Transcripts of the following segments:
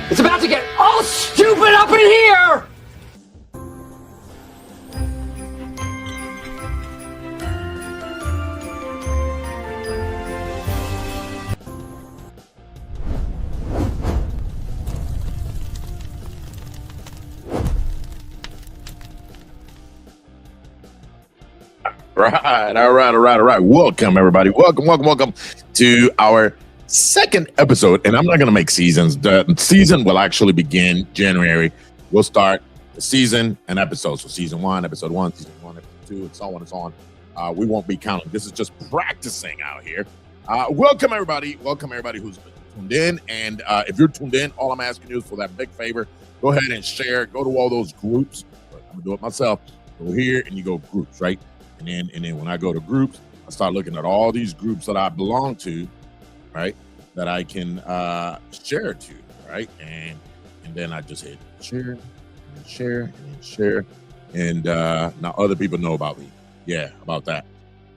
It's about to get all stupid up in here! All right. Welcome, everybody. Welcome to our second episode. And I'm not going to make seasons. The season will actually begin January. We'll start the season and episodes. So season 1, episode 1, season 1, episode 2, and so on and so on. We won't be counting. This is just practicing out here. Welcome, everybody. Welcome, everybody who's tuned in. And if you're tuned in, all I'm asking you is for that big favor. Go ahead and share. Go to all those groups. I'm going to do it myself. Go here and you go groups, right? And then when I go to groups, I start looking at all these groups that I belong to, right? That I can share to, right? And then I just hit share and share and share. And now other people know about me. Yeah, about that,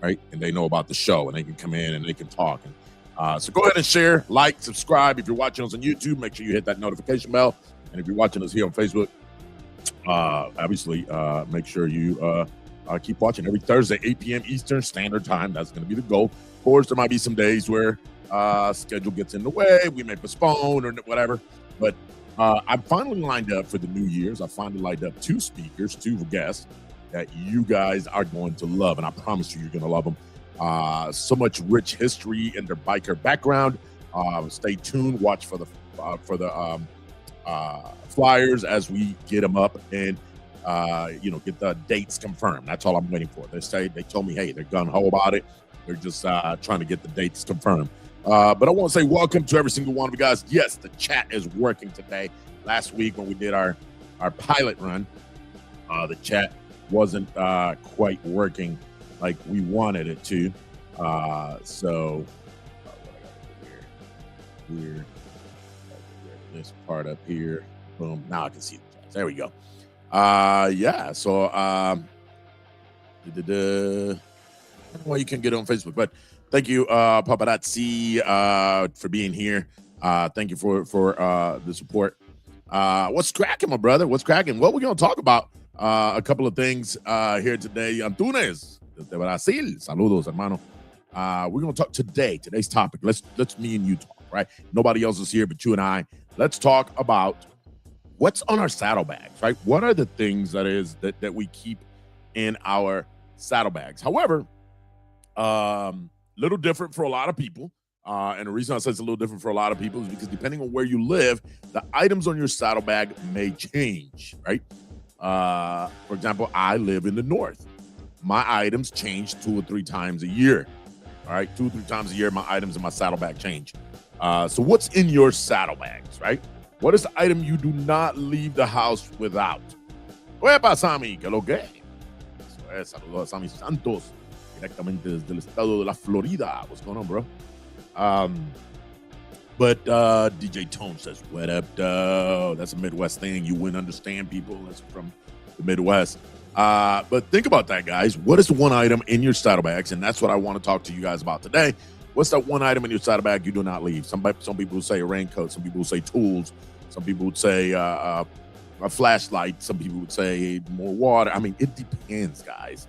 right? And they know about the show and they can come in and they can talk. And so go ahead and share, like, subscribe. If you're watching us on YouTube, make sure you hit that notification bell. And if you're watching us here on Facebook, obviously make sure you keep watching every Thursday, 8 p.m. Eastern Standard Time. That's going to be the goal. Of course, there might be some days where schedule gets in the way. We may postpone or whatever. But I'm finally lined up for the New Year's. I finally lined up 2 speakers, 2 guests that you guys are going to love. And I promise you're going to love them. So much rich history in their biker background. Stay tuned. Watch for the flyers as we get them up and get the dates confirmed. That's all I'm waiting for. They told me, hey, they're gung-ho about it. They're just trying to get the dates confirmed. But I want to say welcome to every single one of you guys. Yes, the chat is working today. Last week when we did our pilot run, the chat wasn't quite working like we wanted it to. So here, this part up here. Boom. Now I can see the chat. There we go. So I don't know why you can get on Facebook, but thank you, Paparazzi, for being here. Thank you for the support. What's cracking, my brother? What's cracking? Well, we're going to talk about a couple of things here today. Antunes de Brasil. Saludos, hermano. We're going to talk today's topic. Let's me and you talk, right? Nobody else is here but you and I. Let's talk about what's on our saddlebags, right? What are the things that we keep in our saddlebags? However, little different for a lot of people. And the reason I say it's a little different for a lot of people is because depending on where you live, the items on your saddlebag may change, right? For example, I live in the north. My items change 2 or 3 times a year. All right, 2 or 3 times a year, my items in my saddlebag change. So what's in your saddlebags, right? What is the item you do not leave the house without? Oepa, Sammy, que lo que? Eso es, saludos a Sammy Santos, directamente desde el estado de la Florida. What's going on, bro? But DJ Tone says, what up, though? That's a Midwest thing. You wouldn't understand people. That's from the Midwest. But think about that, guys. What is the one item in your saddlebags? And that's what I want to talk to you guys about today. What's that one item in your saddlebag you do not leave? Some people would say a raincoat. Some people would say tools. Some people would say a flashlight. Some people would say more water. I mean, it depends, guys.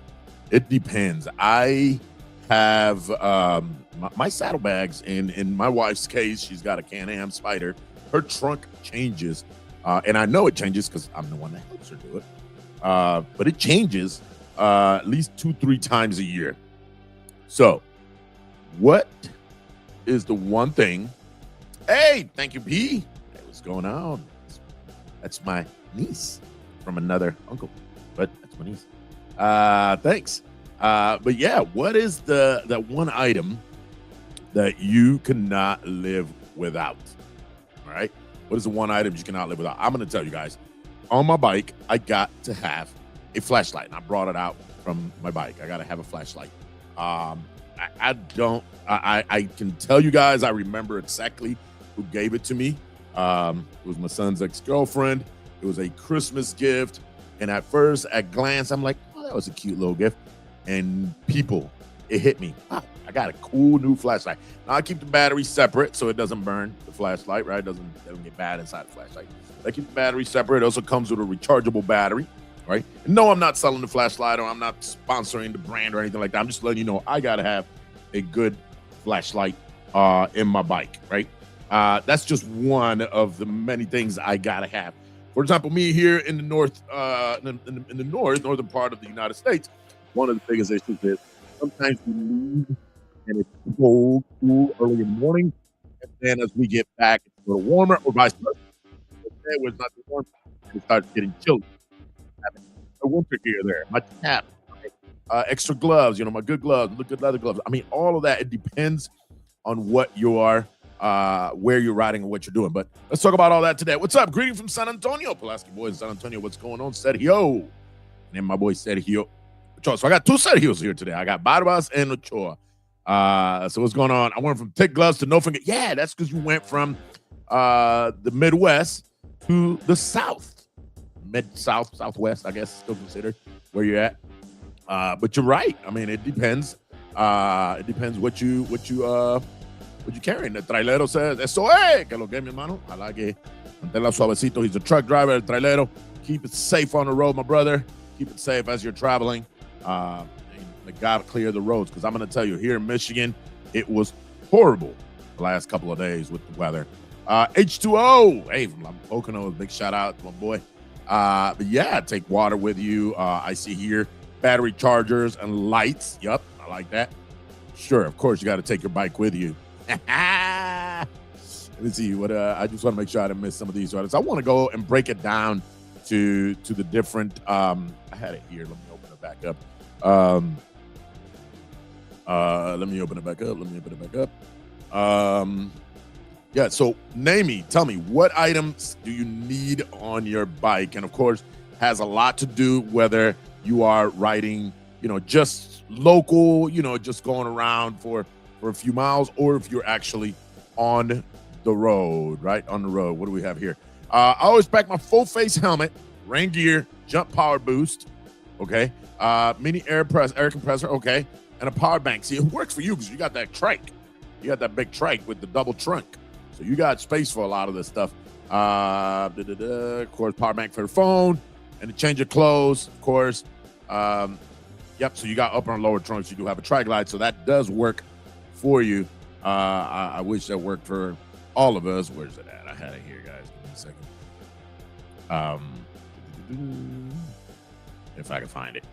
It depends. I have my saddlebags, in my wife's case, she's got a Can-Am Spider. Her trunk changes, and I know it changes because I'm the one that helps her do it. But it changes at least 2-3 times a year. So what is the one thing? Hey, thank you, P. Hey, what's going on? That's my niece from another uncle, but that's my niece. Thanks. But yeah, what is that one item that you cannot live without? All right. What is the one item you cannot live without? I'm going to tell you guys. On my bike, I got to have a flashlight, and I brought it out from my bike. I got to have a flashlight. I can tell you guys, I remember exactly who gave it to me. It was my son's ex-girlfriend. It was a Christmas gift. And at first, at glance, I'm like, oh, that was a cute little gift. And people, it hit me. Wow, I got a cool new flashlight. Now I keep the battery separate so it doesn't burn the flashlight, right? It doesn't get bad inside the flashlight. I keep the battery separate. It also comes with a rechargeable battery, right? And no, I'm not selling the flashlight, or I'm not sponsoring the brand or anything like that. I'm just letting you know I gotta have a good flashlight in my bike, right? That's just one of the many things I gotta have. For example, me here in the north, in the northern part of the United States, one of the biggest issues is sometimes we leave and it's cool early in the morning, and then as we get back, it's a little warmer, or vice versa. Where it's not too warm, and it starts getting chilly. Having a winter gear there, my cap, extra gloves, my good gloves, the good leather gloves. I mean, all of that. It depends on what you are, where you're riding, and what you're doing. But let's talk about all that today. What's up? Greeting from San Antonio, Pulaski boys in San Antonio. What's going on? Sergio. And then my boy Sergio. So I got two Sergios here today. I got Barbas and Ochoa. So what's going on? I went from thick gloves to no finger. Yeah, that's because you went from the Midwest to the South. Mid-South, Southwest, I guess, still considered where you're at. But you're right. I mean, it depends. It depends what you carrying. The trailero says, "Eso es que lo que mi hermano." I like it. Mantela suavecito. He's a truck driver. El trailero. Keep it safe on the road, my brother. Keep it safe as you're traveling. And gotta clear the roads, because I'm gonna tell you, here in Michigan, it was horrible the last couple of days with the weather. H2O, hey, from Poconos, big shout out to my boy. But yeah, take water with you. I see here battery chargers and lights. Yep, I like that. Sure, of course, you got to take your bike with you. Let me see what. I just want to make sure I didn't miss some of these items. I want to go and break it down to the different. I had it here. Let me open it back up. Let me open it back up. Yeah, so tell me, what items do you need on your bike? And of course, has a lot to do whether you are riding, just local, just going around for a few miles, or if you're actually on the road, right? On the road. What do we have here? I always pack my full face helmet, rain gear, jump power boost, okay? Mini air compressor, okay? And a power bank. See, it works for you because you got that trike. You got that big trike with the double trunk. So you got space for a lot of this stuff. Of course, power bank for the phone and to change your clothes, of course. Yep, so you got upper and lower trunks. You do have a tri-glide, so that does work for you. I wish that worked for all of us. Where's it at? I had it here, guys. Give me a second. If I can find it.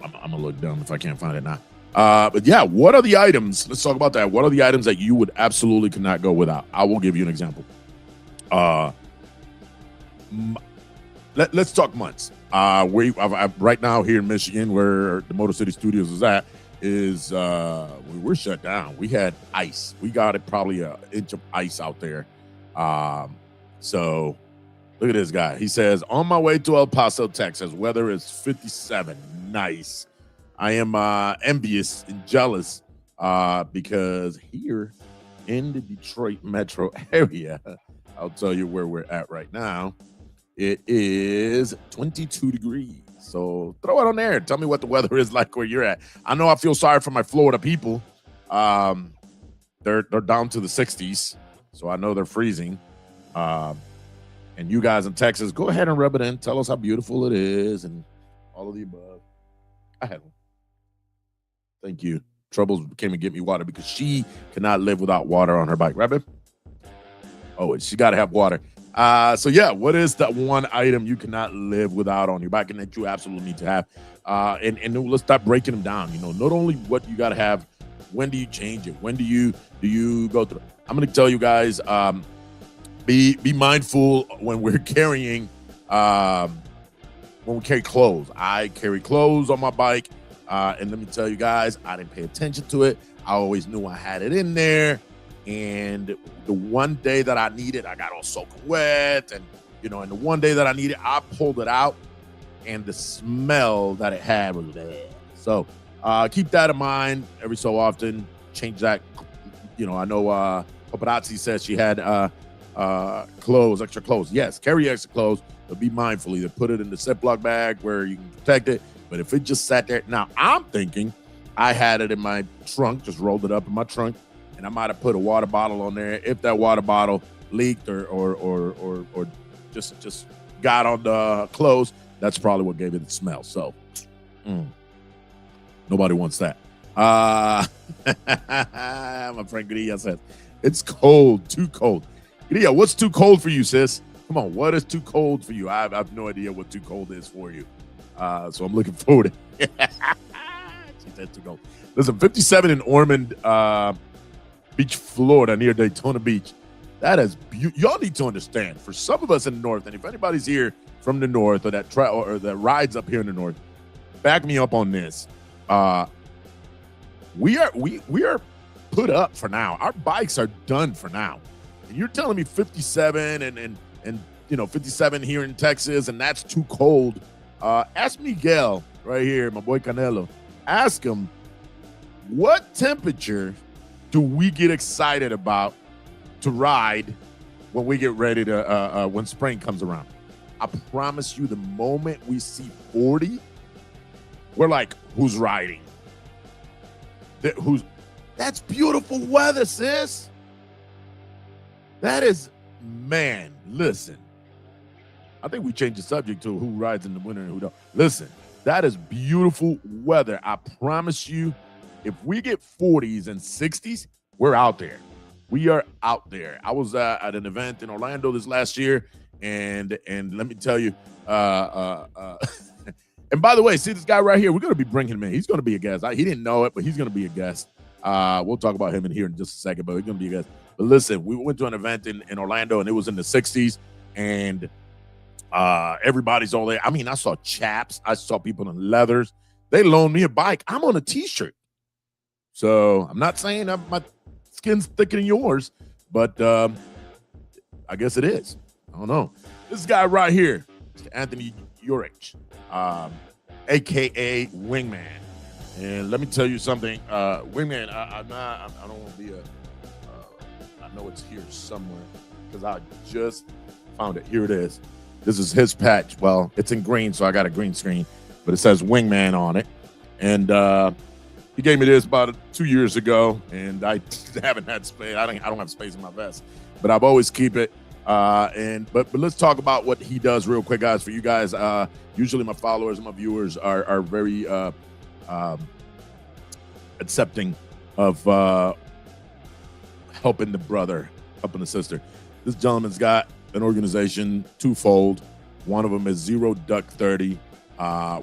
I'm going to look dumb if I can't find it now. But yeah, what are the items? Let's talk about that. What are the items that you would absolutely could not go without? I will give you an example. Let's talk months. Right now here in Michigan, where the Motor City Studios is at, we're shut down. We had ice. We got it probably an inch of ice out there. So look at this guy. He says, on my way to El Paso, Texas, weather is 57. Nice. I am envious and jealous because here in the Detroit metro area, I'll tell you where we're at right now. It is 22 degrees. So throw it on there. Tell me what the weather is like where you're at. I know I feel sorry for my Florida people. They're down to the 60s, so I know they're freezing. And you guys in Texas, go ahead and rub it in. Tell us how beautiful it is and all of the above. I had one. Thank you. Troubles came and get me water because she cannot live without water on her bike. Right, babe? Oh, she got to have water. So yeah, what is that one item you cannot live without on your bike and that you absolutely need to have? And let's start breaking them down. Not only what you got to have, when do you change it? When do you go through? I'm going to tell you guys, be mindful when we're carrying, when we carry clothes. I carry clothes on my bike. And let me tell you guys, I didn't pay attention to it. I always knew I had it in there. And the one day that I needed, I got all soaking wet. And, and the one day that I needed, I pulled it out. And the smell that it had was bad. So keep that in mind every so often. Change that. I know Paparazzi says she had extra clothes. Yes, carry extra clothes, but be mindful. Either put it in the Ziploc bag where you can protect it. But if it just sat there, now I'm thinking I had it in my trunk, just rolled it up in my trunk, and I might have put a water bottle on there. If that water bottle leaked or just got on the clothes, that's probably what gave it the smell. So nobody wants that. My friend Gria says, it's cold, too cold. Gria, what's too cold for you, sis? Come on, what is too cold for you? I have no idea what too cold is for you. So I'm looking forward to it. She said too cold. Listen, 57 in Ormond Beach, Florida, near Daytona Beach. That is beautiful. Y'all need to understand, for some of us in the north, and if anybody's here from the north or that rides up here in the north, back me up on this. We are put up for now. Our bikes are done for now. And you're telling me 57 and 57 here in Texas, and that's too cold. Ask Miguel right here, my boy Canelo. Ask him, what temperature do we get excited about to ride when we get ready to when spring comes around? I promise you, the moment we see 40, we're like, who's riding? That's beautiful weather, sis. That is, man, listen. I think we changed the subject to who rides in the winter and who don't. Listen, that is beautiful weather. I promise you, if we get 40s and 60s, we're out there. We are out there. I was at an event in Orlando this last year, and let me tell you, and by the way, see this guy right here, we're going to be bringing him in. He's going to be a guest. He didn't know it, but he's going to be a guest. We'll talk about him in here in just a second, but he's going to be a guest. But listen, we went to an event in Orlando, and it was in the 60s, and everybody's all there. I mean, I saw chaps. I saw people in leathers. They loaned me a bike. I'm on a T-shirt. So I'm not saying my skin's thicker than yours, but I guess it is. I don't know. This guy right here, Mr. Anthony Urich, a.k.a. Wingman. And let me tell you something. Wingman, I don't want to be I know it's here somewhere because I just found it. Here it is. This is his patch. Well, it's in green, so I got a green screen, but it says Wingman on it. And he gave me this about 2 years ago, and I haven't had space. I don't have space in my vest, but I've always keep it. But let's talk about what he does real quick, guys. For you guys, usually my followers and my viewers are very accepting of helping the brother, helping the sister. This gentleman's got an organization twofold. One of them is Zero Duck 30,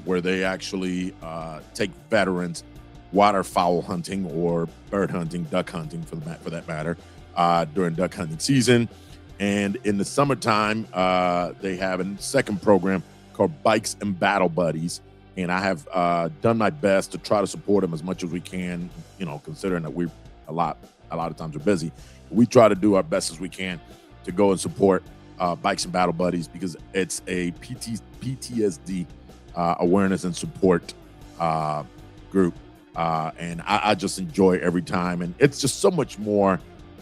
where they actually take veterans waterfowl hunting or bird hunting, duck hunting for that matter, during duck hunting season. And in the summertime, they have a second program called Bikes and Battle Buddies. And I have done my best to try to support them as much as we can, considering that we're a lot of times we're busy. We try to do our best as we can to go and support Bikes and Battle Buddies because it's a PTSD awareness and support group. And I just enjoy every time. And it's just so much more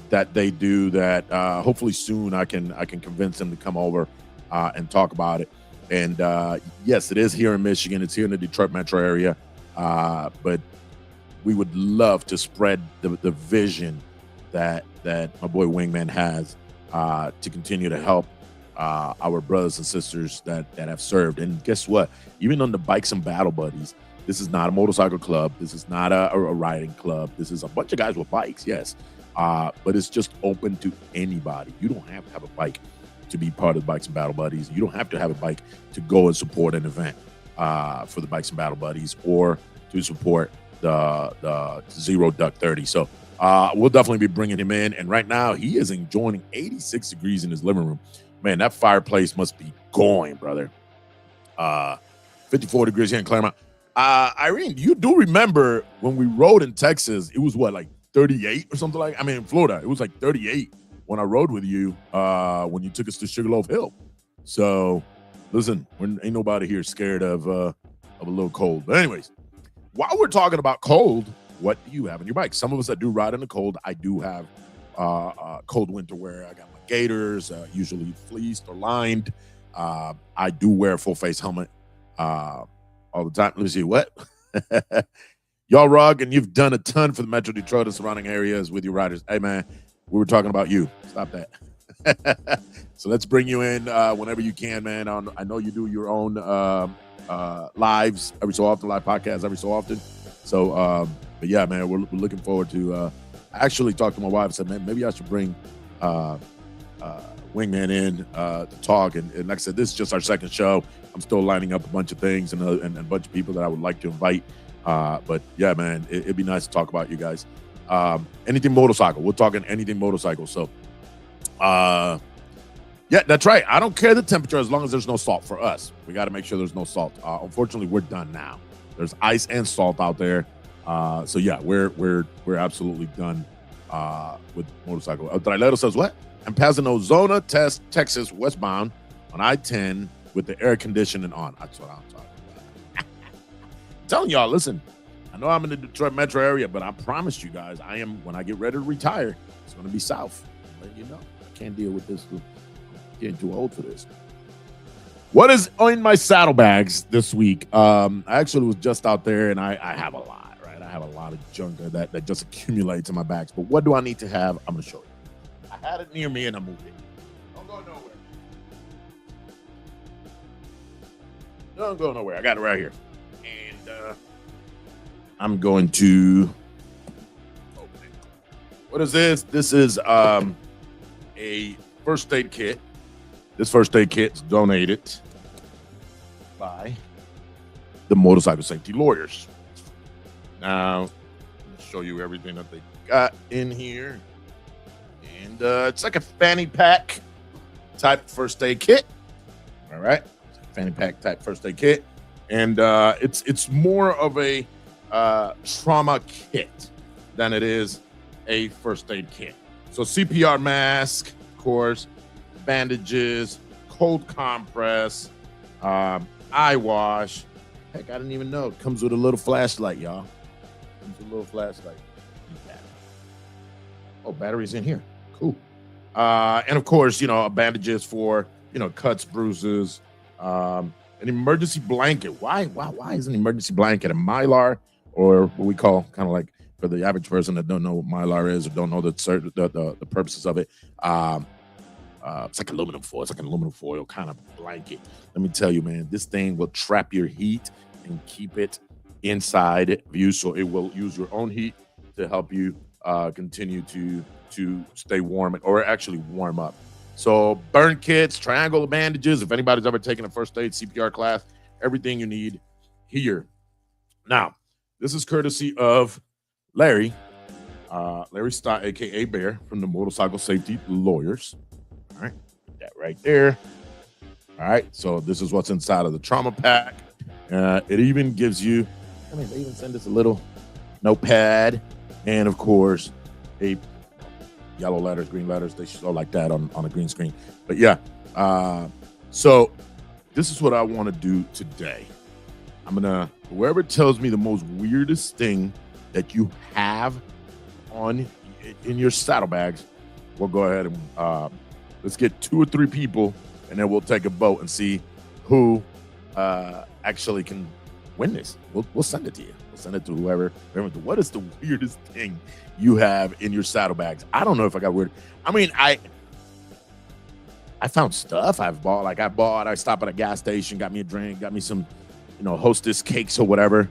that they do that hopefully soon I can convince them to come over and talk about it. And yes, it is here in Michigan. It's here in the Detroit metro area. But we would love to spread the vision that my boy Wingman has to continue to help our brothers and sisters that have served. And guess what? Even on the Bikes and Battle Buddies, this is not a motorcycle club. This is not a riding club. This is a bunch of guys with bikes, yes. But it's just open to anybody. You don't have to have a bike to be part of the Bikes and Battle Buddies. You don't have to have a bike to go and support an event for the Bikes and Battle Buddies or to support the Zero Duck 30. So we'll definitely be bringing him in. And right now he is enjoying 86 degrees in his living room. Man, that fireplace must be going, brother. 54 degrees here in Claremont. Irene, you do remember when we rode in Texas, it was what, like 38 or something like, in Florida, it was like 38 when I rode with you, when you took us to Sugarloaf Hill. So listen, ain't nobody here scared of a little cold. But anyways, while we're talking about cold, what do you have on your bike? Some of us that do ride in the cold, I do have cold winter wear. I got my gaiters, usually fleeced or lined. I do wear a full face helmet. all the time. Let me see what. Y'all rock, and you've done a ton for the Metro Detroit and surrounding areas with your riders. Hey, man, we were talking about you. Stop that. So let's bring you in whenever you can, man. I know you do your own lives every so often, live podcasts every so often. So, but yeah, man, we're looking forward to. I actually talked to my wife and said, man, maybe I should bring Wingman in to talk. And like I said, this is just our second show. I'm still lining up a bunch of things and a bunch of people that I would like to invite. But yeah, man, it'd be nice to talk about you guys. Anything motorcycle. We're talking anything motorcycle. So, yeah, that's right. I don't care the temperature as long as there's no salt for us. We got to make sure there's no salt. Unfortunately, we're done now. There's ice and salt out there. So yeah, we're absolutely done with motorcycle. El Trailero says what? I'm passing Ozona, Texas, westbound on I-10 with the air conditioning on. That's what I'm talking about. I'm telling y'all, listen, I know I'm in the Detroit metro area, but I promised you guys I am, when I get ready to retire, it's going to be south. I'm letting you know. I can't deal with this. I'm getting too old for this. What is in my saddlebags this week? I actually was just out there, and I have a lot, right? I have a lot of junk that just accumulates in my bags. But what do I need to have? I'm going to show you. I had it near me, and I moved it. Don't go nowhere. Don't go nowhere. I got it right here. And I'm going to open it. What is this? This is a first aid kit. This first aid kit is donated by the Motorcycle Safety Lawyers. Now, let me show you everything that they got in here. And it's like a fanny pack type first aid kit. All right. Fanny pack type first aid kit. And it's more of a trauma kit than it is a first aid kit. So CPR mask, of course, bandages, cold compress, eye wash. Heck, I didn't even know. It comes with a little flashlight, y'all. Comes with a little flashlight. Oh, batteries in here. Cool. And of course, bandages for, cuts, bruises, an emergency blanket. Why is an emergency blanket a Mylar, or what we call, kind of like, for the average person that don't know what Mylar is or don't know the purposes of it, it's like aluminum foil. It's like an aluminum foil kind of blanket. Let me tell you, man, this thing will trap your heat and keep it inside of you. So it will use your own heat to help you continue to stay warm or actually warm up. So burn kits, triangle bandages. If anybody's ever taken a first aid CPR class, everything you need here. Now, this is courtesy of Larry Stott, aka Bear, from the Motorcycle Safety Lawyers. All right, put that right there. All right, so this is what's inside of the trauma pack. It even gives you, they even send us a little notepad, and of course, a yellow letters, green letters. They show like that on a green screen. But yeah, so this is what I want to do today. I'm gonna, whoever tells me the most weirdest thing that you have in your saddlebags, we'll go ahead and let's get 2 or 3 people, and then we'll take a vote and see who actually can win this. We'll send it to you. We'll send it to whoever. What is the weirdest thing you have in your saddlebags? I don't know if I got weird. I found stuff I've bought. I stopped at a gas station, got me a drink, got me some, Hostess cakes or whatever,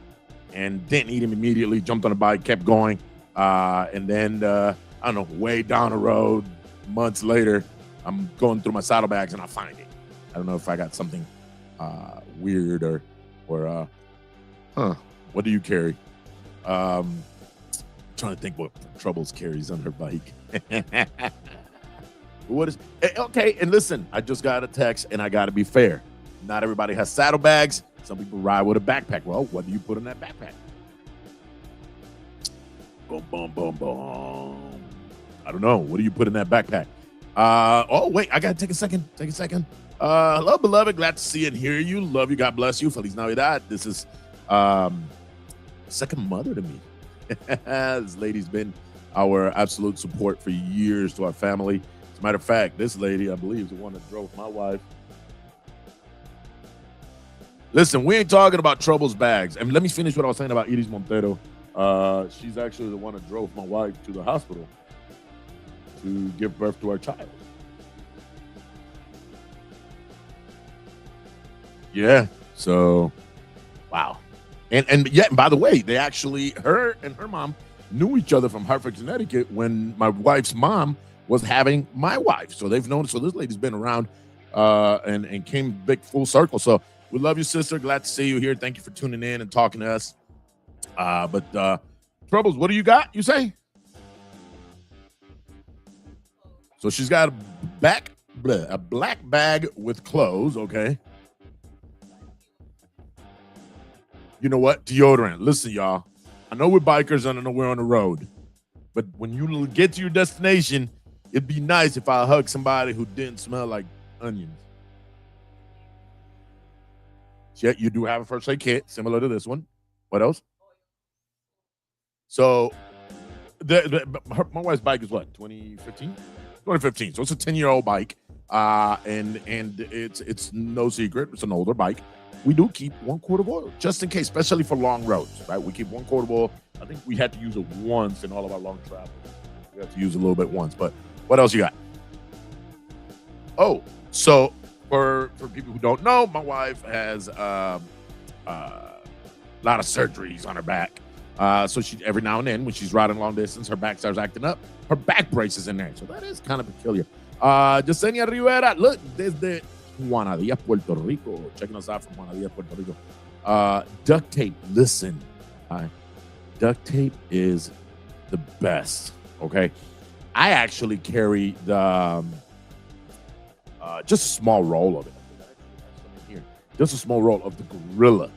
and didn't eat them immediately. Jumped on a bike, kept going, and then I don't know, way down the road, months later, I'm going through my saddlebags and I find it. I don't know if I got something weird or what do you carry? Trying to think what Troubles carries on her bike. What is okay? And listen, I just got a text, and I got to be fair. Not everybody has saddlebags. Some people ride with a backpack. Well, what do you put in that backpack? Boom, boom, boom, boom. I don't know. What do you put in that backpack? Oh, wait. I got to take a second. Hello, beloved. Glad to see and hear you. Love you. God bless you. Feliz Navidad. This is second mother to me. This lady's been our absolute support for years to our family. As a matter of fact, this lady, I believe, is the one that drove my wife Listen, we ain't talking about Trouble's bags. And let me finish what I was saying about Iris Montero. She's actually the one that drove my wife to the hospital to give birth to our child. Yeah. So, wow. And yeah, by the way, they actually, her and her mom knew each other from Hartford, Connecticut when my wife's mom was having my wife. So they've known. So this lady's been around and came big full circle. So we love you, sister. Glad to see you here. Thank you for tuning in and talking to us. But Troubles, what do you got? You say? So she's got a black bag with clothes. Okay. You know what? Deodorant. Listen, y'all. I know we're bikers and I know we're on the road. But when you get to your destination, it'd be nice if I hug somebody who didn't smell like onions. Yeah, you do have a first aid kit similar to this one. What else? So my wife's bike is what? 2015? 2015. So it's a 10-year-old bike. And it's no secret. It's an older bike. We do keep 1 quart of oil just in case, especially for long roads, right? We keep 1 quart of oil. I think we had to use it once in all of our long travel. We had to use it a little bit once, but what else you got? Oh, so for people who don't know, my wife has a lot of surgeries on her back. So she every now and then when she's riding long distance, her back starts acting up. Her back brace is in there, so that is kind of peculiar. Yesenia Rivera, look, desde Juanadilla, Puerto Rico. Checking us out from Juanadilla, Puerto Rico. Duct tape, listen. Duct tape is the best, okay? I actually carry the just a small roll of it. Here, just a small roll of the Gorilla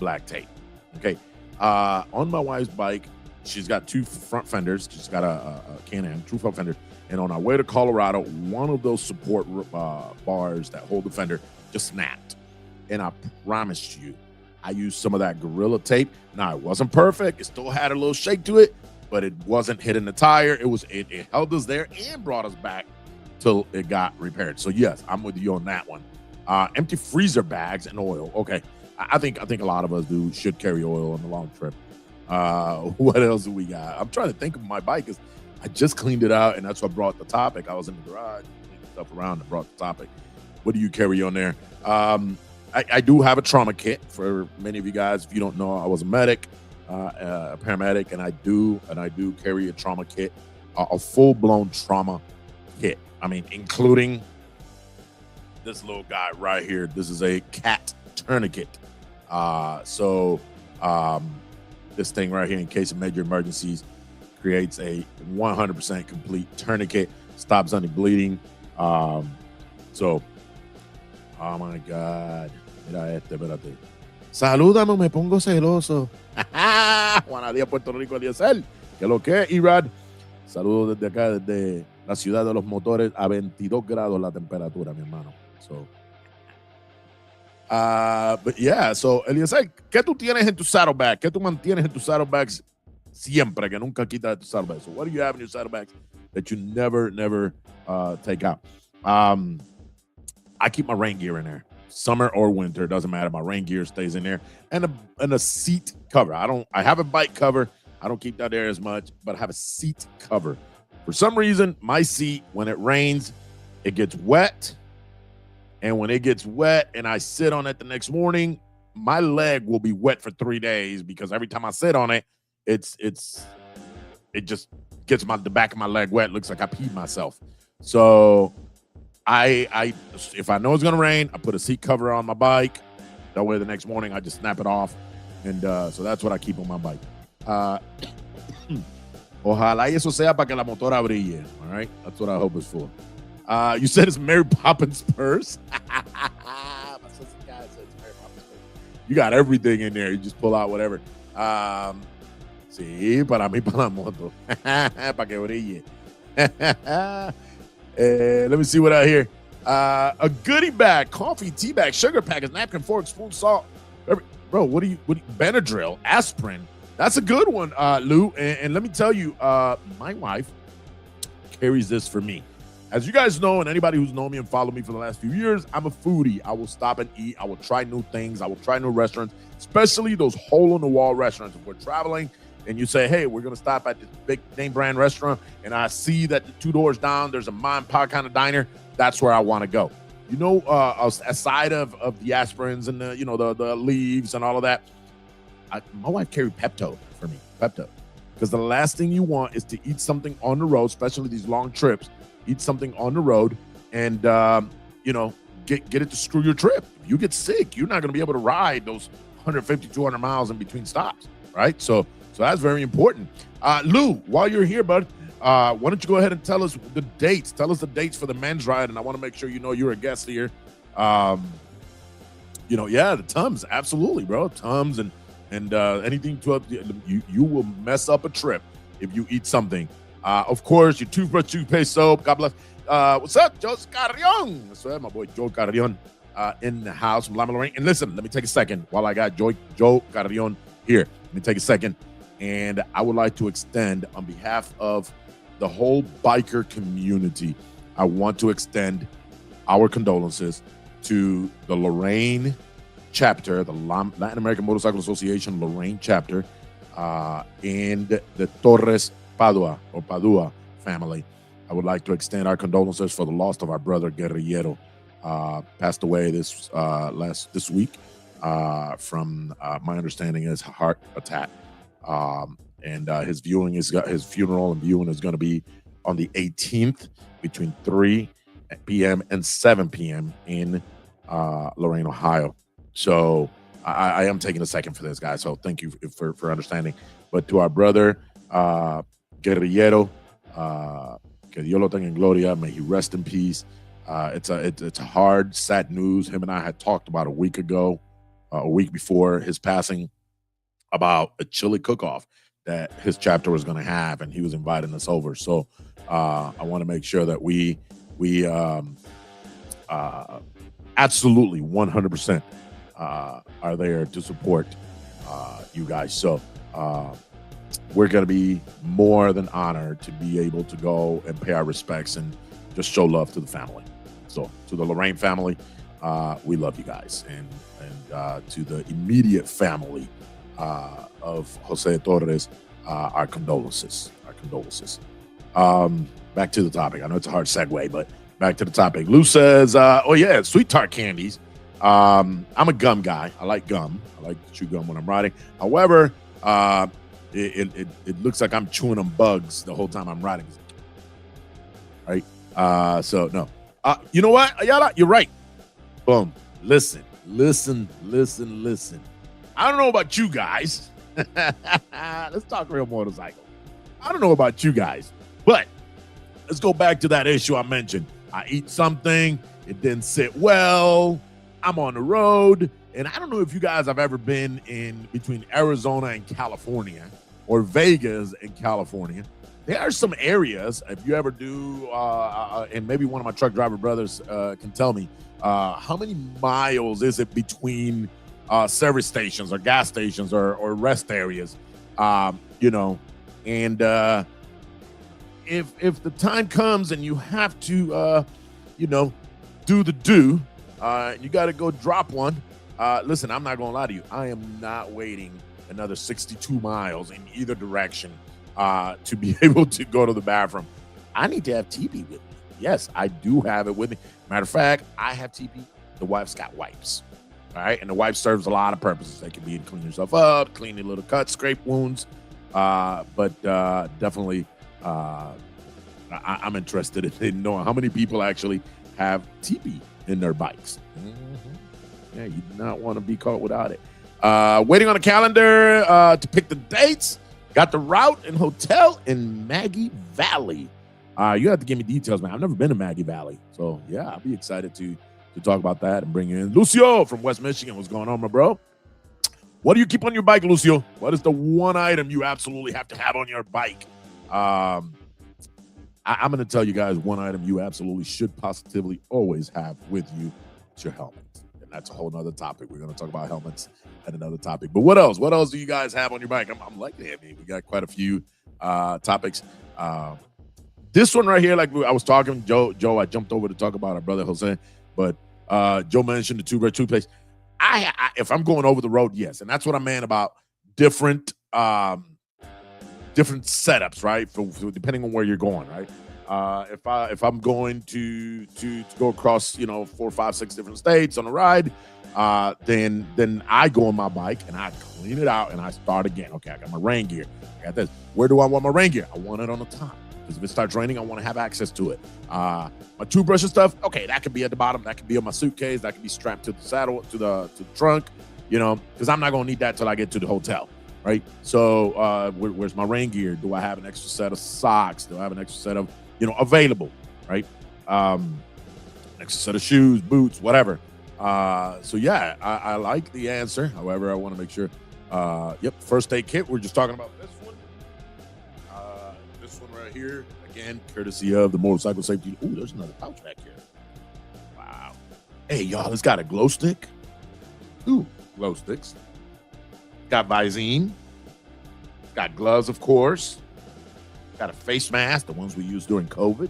black tape, okay? On my wife's bike, she's got 2 front fenders. She's got a Can-Am, 2 front fenders. And on our way to Colorado, one of those support bars that hold the fender just snapped. And I promised you, I used some of that Gorilla tape. Now, it wasn't perfect. It still had a little shake to it, but it wasn't hitting the tire. It held us there and brought us back till it got repaired. So, yes, I'm with you on that one. Empty freezer bags and oil. Okay. I think a lot of us should carry oil on the long trip. What else do we got? I'm trying to think of my bike. I just cleaned it out, and that's what brought the topic. I was in the garage, cleaning stuff around, and brought the topic. What do you carry on there? I do have a trauma kit for many of you guys. If you don't know, I was a medic, a paramedic, and I do carry a trauma kit, a full-blown trauma kit. I mean, including this little guy right here. This is a cat tourniquet. This thing right here, in case of major emergencies, creates a 100% complete tourniquet, stops any bleeding. Oh my God. Mira espérate. Salúdame, me pongo celoso. Juanadía, Puerto Rico, Eliezer. ¿Qué lo que, Irad? Saludos desde acá, desde la ciudad de los motores, a 22 grados la temperatura, mi hermano. But yeah, so Eliezer, ¿qué tú tienes en tu saddlebag? ¿Qué tú mantienes en tus saddlebags siempre, que nunca quitas de tus saddlebags? So what do you have in your saddlebags that you never take out? I keep my rain gear in there. Summer or winter, doesn't matter. My rain gear stays in there. And a seat cover. I have a bike cover. I don't keep that there as much, but I have a seat cover. For some reason, my seat, when it rains, it gets wet. And when it gets wet and I sit on it the next morning, my leg will be wet for 3 days because every time I sit on it, it just gets the back of my leg wet. It looks like I peed myself. So if I know it's gonna rain, I put a seat cover on my bike. That way the next morning I just snap it off. And so that's what I keep on my bike. Ojalá y eso sea para que la motora brille. All right, that's what I hope it's for. You said it's Mary Poppins purse. My sister guy said it's Mary Poppins purse. You got everything in there. You just pull out whatever. Sí, para mí, para la moto. Para que brille. Let me see what I hear. A goodie bag, coffee, tea bag, sugar packets, napkin, fork, spoon, salt. Bro, what do you Benadryl, aspirin. That's a good one, Lou. And let me tell you, my wife carries this for me. As you guys know, and anybody who's known me and followed me for the last few years, I'm a foodie. I will stop and eat. I will try new things. I will try new restaurants, especially those hole-in-the-wall restaurants. If we're traveling and you say, hey, we're going to stop at this big name brand restaurant, and I see that the 2 doors down, there's a mom and pop kind of diner, that's where I want to go. You know, aside of the aspirins and the leaves and all of that, my wife carried Pepto for me, Pepto. Because the last thing you want is to eat something on the road, especially these long trips, eat something on the road and, get it to screw your trip. If you get sick, you're not going to be able to ride those 150, 200 miles in between stops, right? So that's very important. Lou, while you're here, bud, why don't you go ahead and tell us the dates? Tell us the dates for the men's ride, and I want to make sure you know you're a guest here. The Tums, absolutely, bro. Tums and anything to you will mess up a trip if you eat something. Of course, your toothbrush, toothpaste, soap. God bless. What's up, Joe Carrion? That's right, my boy Joe Carrion in the house from Lima Lorraine. And listen, let me take a second while I got Joe Carrion here. Let me take a second. And I would like to extend on behalf of the whole biker community, I want to extend our condolences to the Lorraine chapter, the Latin American Motorcycle Association Lorraine chapter, and the Torres Padua family. I would like to extend our condolences for the loss of our brother Guerrillero. Passed away this week from my understanding is heart attack. His funeral and viewing is going to be on the 18th between 3 p.m. and 7 p.m. in Lorain, Ohio. So I am taking a second for this, guys. So thank you for understanding. But to our brother Guerrillero, que Dios lo tenga en gloria, may he rest in peace. It's a hard, sad news. Him and I had talked about a week before his passing, about a chili cook-off that his chapter was going to have, and he was inviting us over. So I want to make sure that we absolutely 100% are there to support you guys. So we're going to be more than honored to be able to go and pay our respects and just show love to the family. So to the Lorraine family, we love you guys. And to the immediate family of Jose Torres, our condolences. Back to the topic. I know it's a hard segue, but back to the topic. Lou says, sweet tart candies. I'm a gum guy. I like gum. I like to chew gum when I'm riding. However, it looks like I'm chewing on bugs the whole time I'm riding. Right? So no. You know what, Ayala? You're right. Boom. Listen. I don't know about you guys. Let's talk real motorcycle. I don't know about you guys, but let's go back to that issue I mentioned. I eat something, it didn't sit well, I'm on the road, and I don't know if you guys have ever been in between Arizona and California or Vegas and California. There are some areas, if you ever do, and maybe one of my truck driver brothers can tell me, how many miles is it between service stations or gas stations or rest areas, and if the time comes and you have to, do the do, you got to go drop one. Listen, I'm not going to lie to you. I am not waiting another 62 miles in either direction to be able to go to the bathroom. I need to have TP with me. Yes, I do have it with me. Matter of fact, I have TP. The wife's got wipes. All right, and the wipe serves a lot of purposes. They can be to clean yourself up, clean your little cuts, scrape wounds, but definitely I'm interested in knowing how many people actually have TP in their bikes. Mm-hmm. Yeah, you do not want to be caught without it. Waiting on a calendar to pick the dates. Got the route and hotel in Maggie Valley. You have to give me details, man. I've never been to Maggie Valley. So, yeah, I'll be excited to talk about that and bring you in. Lucio from West Michigan. What's going on, my bro? What do you keep on your bike, Lucio? What is the one item you absolutely have to have on your bike? I'm going to tell you guys one item you absolutely should positively always have with you. It's your helmet. And that's a whole nother topic. We're going to talk about helmets at another topic. But what else? What else do you guys have on your bike? I'm liking it. I mean, we got quite a few topics. This one right here, like I was talking, Joe, I jumped over to talk about our brother Jose, but Joe mentioned the toothpaste. If I'm going over the road, yes, and that's what I meant about different setups, right? For depending on where you're going, right? If I'm going to go across, 4, 5, 6 different states on a ride, then I go on my bike and I clean it out and I start again. Okay, I got my rain gear. I got this. Where do I want my rain gear? I want it on the top, because if it starts raining, I want to have access to it. My toothbrush and stuff, okay, that could be at the bottom. That could be on my suitcase. That could be strapped to the saddle, to the trunk, because I'm not going to need that till I get to the hotel, right? So where's my rain gear? Do I have an extra set of socks? Do I have an extra set of, available, right? Extra set of shoes, boots, whatever. So yeah, I like the answer. However, I want to make sure. Yep, first aid kit. We're just talking about this one. This one right here, again, courtesy of the motorcycle safety. Ooh, there's another pouch back here. Wow. Hey, y'all, it's got a glow stick. Ooh, glow sticks. Got Visine. Got gloves, of course. Got a face mask, the ones we used during COVID.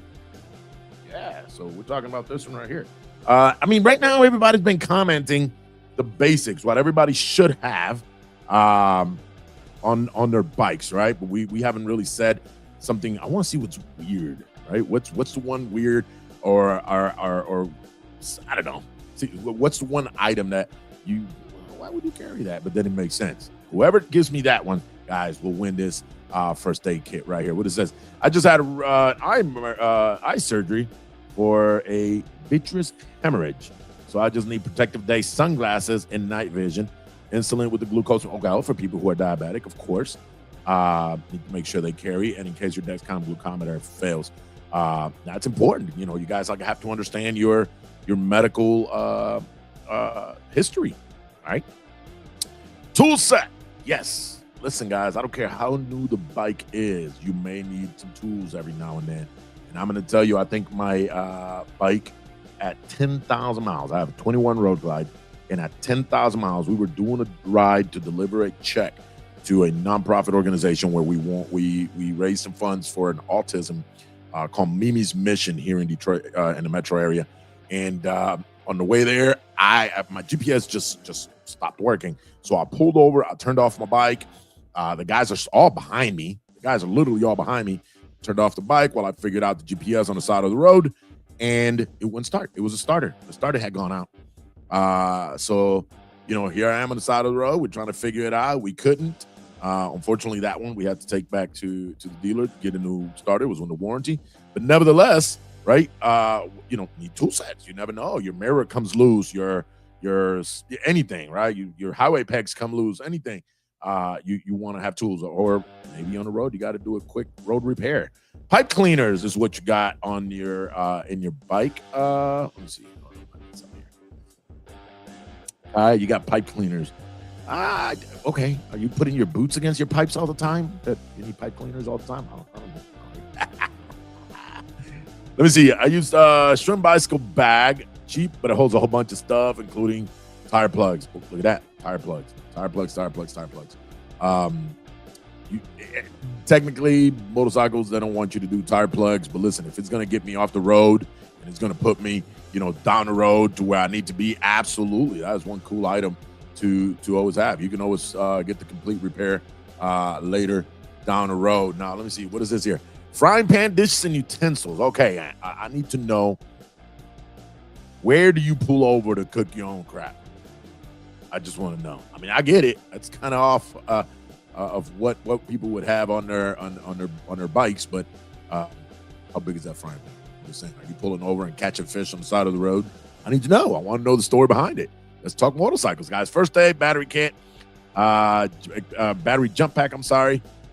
Yeah, so we're talking about this one right here. Right now everybody's been commenting the basics, what everybody should have on their bikes, right? But we haven't really said something. I want to see what's weird, right? What's the one weird or I don't know. See, what's the one item that why would you carry that? But then it makes sense. Whoever gives me that one, guys, will win this first aid kit right here. What it says: I just had eye surgery for a vitreous hemorrhage, so I just need protective day sunglasses and night vision, insulin with the glucose. Okay, for people who are diabetic, of course, need to make sure they carry, and in case your Dexcom glucometer fails, that's important. You guys have to understand your medical history, right? Tool set, yes. Listen, guys, I don't care how new the bike is, you may need some tools every now and then. And I'm going to tell you, I think my bike at 10,000 miles, I have a 21 Road Glide, and at 10,000 miles, we were doing a ride to deliver a check to a nonprofit organization where we raised some funds for an autism called Mimi's Mission here in Detroit, in the metro area. And on the way there, my GPS just stopped working. So I pulled over, I turned off my bike. The guys are all behind me. The guys are literally all behind me. Turned off the bike while I figured out the GPS on the side of the road, and it wouldn't start. It was a starter. The starter had gone out. So here I am on the side of the road. We're trying to figure it out. We couldn't. Unfortunately, that one we had to take back to the dealer to get a new starter. It was under warranty. But nevertheless, right, need tool sets. You never know. Your mirror comes loose. Your anything, right? Your highway pegs come loose, anything. You want to have tools, or maybe on the road you got to do a quick road repair. Pipe cleaners is what you got on your in your bike. Let me see. You got pipe cleaners. Okay. Are you putting your boots against your pipes all the time? You need pipe cleaners all the time? I don't know. Let me see. I used Shrimp Bicycle bag, cheap, but it holds a whole bunch of stuff, including tire plugs. Oh, look at that. Tire plugs. Technically, motorcycles, they don't want you to do tire plugs, but listen, if it's going to get me off the road and it's going to put me, down the road to where I need to be, absolutely. That is one cool item to always have. You can always get the complete repair later down the road. Now, let me see. What is this here? Frying pan, dishes, and utensils. Okay, I need to know, where do you pull over to cook your own crap? I just want to know. I get it. That's kind of off of what people would have on their bikes, but how big is that frying pan? I'm just saying, are you pulling over and catching fish on the side of the road? I need to know. I want to know the story behind it. Let's talk motorcycles, guys. First aid, battery kit, battery jump pack.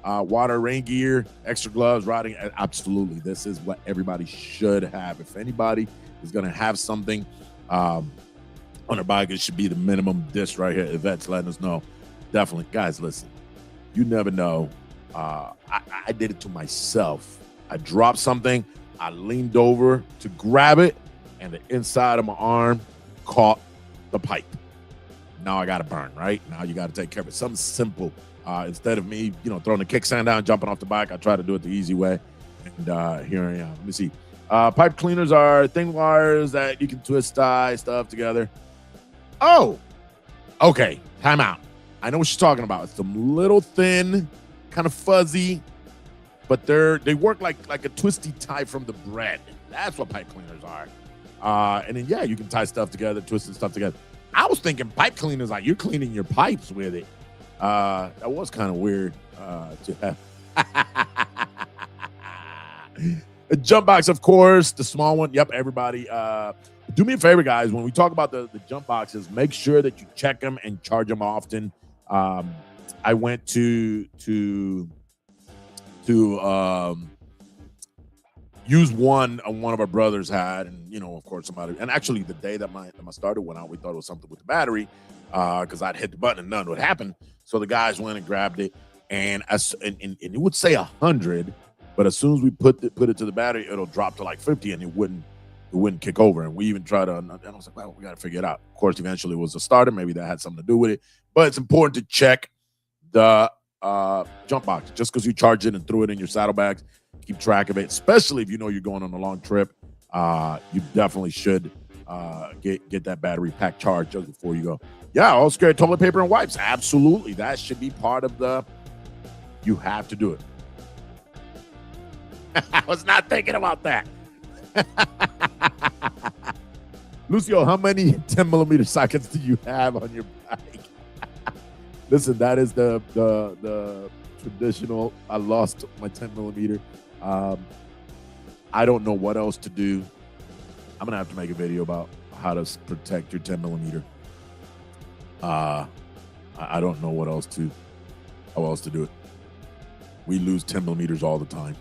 Water, rain gear, extra gloves, riding. Absolutely, this is what everybody should have. If anybody is going to have something on their bike, it should be the minimum. This right here, Yvette's letting us know. Definitely, guys. Listen, you never know. I did it to myself. I dropped something. I leaned over to grab it, and the inside of my arm caught the pipe. Now I got to burn, right? Now you got to take care of it. Something simple. Instead of me, throwing the kickstand down, jumping off the bike, I try to do it the easy way. And here I am. Let me see. Pipe cleaners are thin wires that you can twist, tie stuff together. Oh, okay. Time out. I know what she's talking about. It's some little thin, kind of fuzzy, but they work like a twisty tie from the bread. That's what pipe cleaners are. And then yeah, you can tie stuff together, twisting stuff together. I was thinking pipe cleaners like you're cleaning your pipes with it. That was kind of weird to have. A jump box, of course, the small one. Yep, everybody. Do me a favor, guys. When we talk about the jump boxes, make sure that you check them and charge them often. I went to use one of our brothers had, and of course somebody. And actually, the day that my starter went out, we thought it was something with the battery because I'd hit the button and none would happen. So the guys went and grabbed it, and it would say 100. But as soon as we put it to the battery, it'll drop to like 50, and it wouldn't kick over. And we even tried to, and I was like, well, we got to figure it out. Of course, eventually it was a starter. Maybe that had something to do with it. But it's important to check the jump box. Just because you charge it and threw it in your saddlebags, keep track of it. Especially if you know you're going on a long trip, you definitely should get that battery pack charged just before you go. Yeah, all scared toilet paper and wipes. Absolutely, that should be part of the. You have to do it. I was not thinking about that. Lucio, how many 10mm sockets do you have on your bike? Listen, that is the traditional. I lost my 10mm. I don't know what else to do. I'm gonna have to make a video about how to protect your 10mm. I don't know how else to do it. We lose 10mm all the time.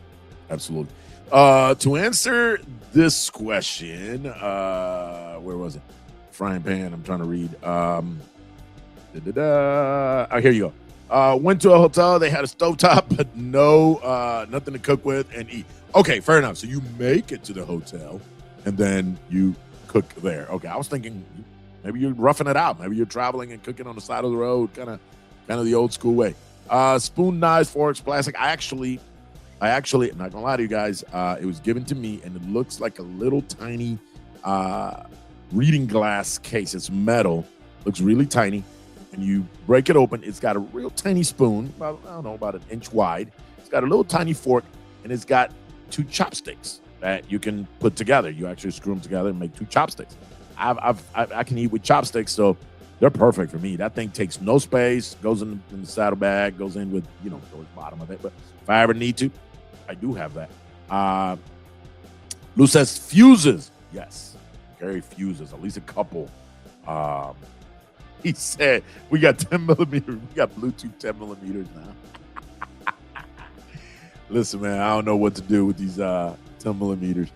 Absolutely. To answer this question, where was it? Frying pan. I'm trying to read. Here you go. Went to a hotel. They had a stovetop, but no, nothing to cook with and eat. Okay, fair enough. So you make it to the hotel, and then you cook there. Okay, I was thinking maybe you're roughing it out. Maybe you're traveling and cooking on the side of the road, kind of the old school way. Spoon, knives, forks, plastic. I actually, I'm not gonna lie to you guys, it was given to me, and it looks like a little tiny reading glass case. It's metal, looks really tiny. And you break it open, it's got a real tiny spoon, about an inch wide. It's got a little tiny fork, and it's got 2 chopsticks that you can put together. You actually screw them together and make 2 chopsticks. I can eat with chopsticks, so they're perfect for me. That thing takes no space, goes in the saddlebag, goes in with, towards the bottom of it. But if I ever need to, I do have that. Lou says fuses. Yes, carry fuses, at least a couple. He said we got 10mm. We got Bluetooth 10mm now. Listen, man, I don't know what to do with these 10mm.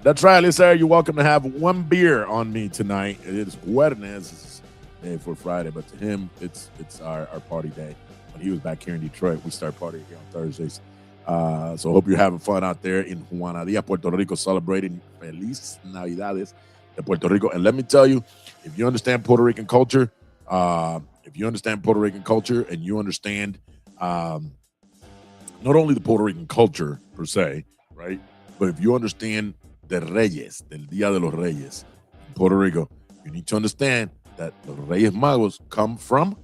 That's right, Lisa. You're welcome to have 1 beer on me tonight. It is Jueves, day for Friday, but to him, it's our party day. When he was back here in Detroit, we start partying here on Thursdays. So I hope you're having fun out there in Juanadilla, Puerto Rico, celebrating Feliz Navidades de Puerto Rico. And let me tell you, if you understand Puerto Rican culture, and you understand not only the Puerto Rican culture per se, right, but if you understand the Reyes, del Día de los Reyes in Puerto Rico, you need to understand that the Reyes Magos come from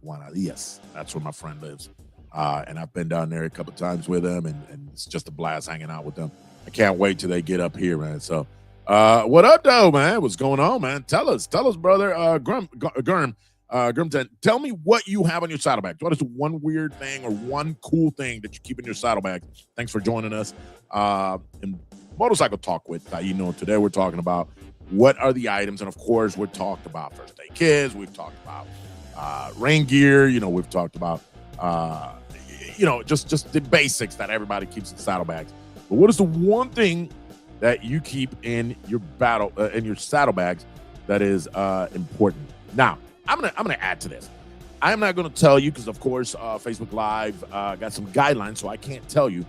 Juanadillas. That's where my friend lives. And I've been down there a couple of times with them, and it's just a blast hanging out with them. I can't wait till they get up here, man. So, what up, though, man? What's going on, man? Tell us, brother. Gurm, tell me what you have on your saddlebags. What is one weird thing or one cool thing that you keep in your saddlebags? Thanks for joining us. In Motorcycle Talk with Taino. Today we're talking about what are the items, and of course, we've talked about first aid kits. We've talked about rain gear. We've talked about just the basics that everybody keeps in saddlebags. But what is the one thing that you keep in your saddlebags that is important? Now, I'm gonna add to this. I'm not gonna tell you because, of course, Facebook Live got some guidelines, so I can't tell you.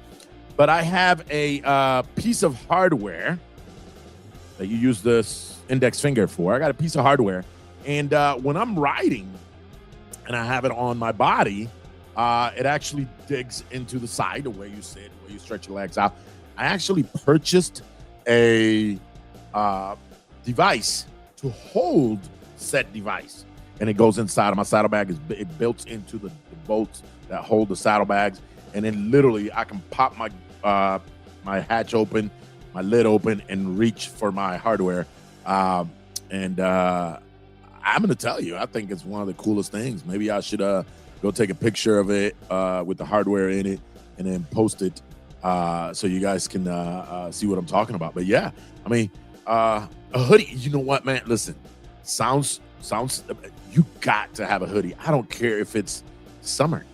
But I have a piece of hardware that you use this index finger for. I got a piece of hardware, and when I'm riding and I have it on my body, It actually digs into the side, the way you sit, the way you stretch your legs out. I actually purchased a device to hold said device, and it goes inside of my saddlebag. It built into the bolts that hold the saddlebags, and then literally I can pop my hatch open, my lid open, and reach for my hardware. And I'm going to tell you, I think it's one of the coolest things. Maybe I should go take a picture of it with the hardware in it and then post it so you guys can see what I'm talking about. But yeah, I mean, a hoodie, you know what, man? Listen, sounds, you got to have a hoodie. I don't care if it's summer.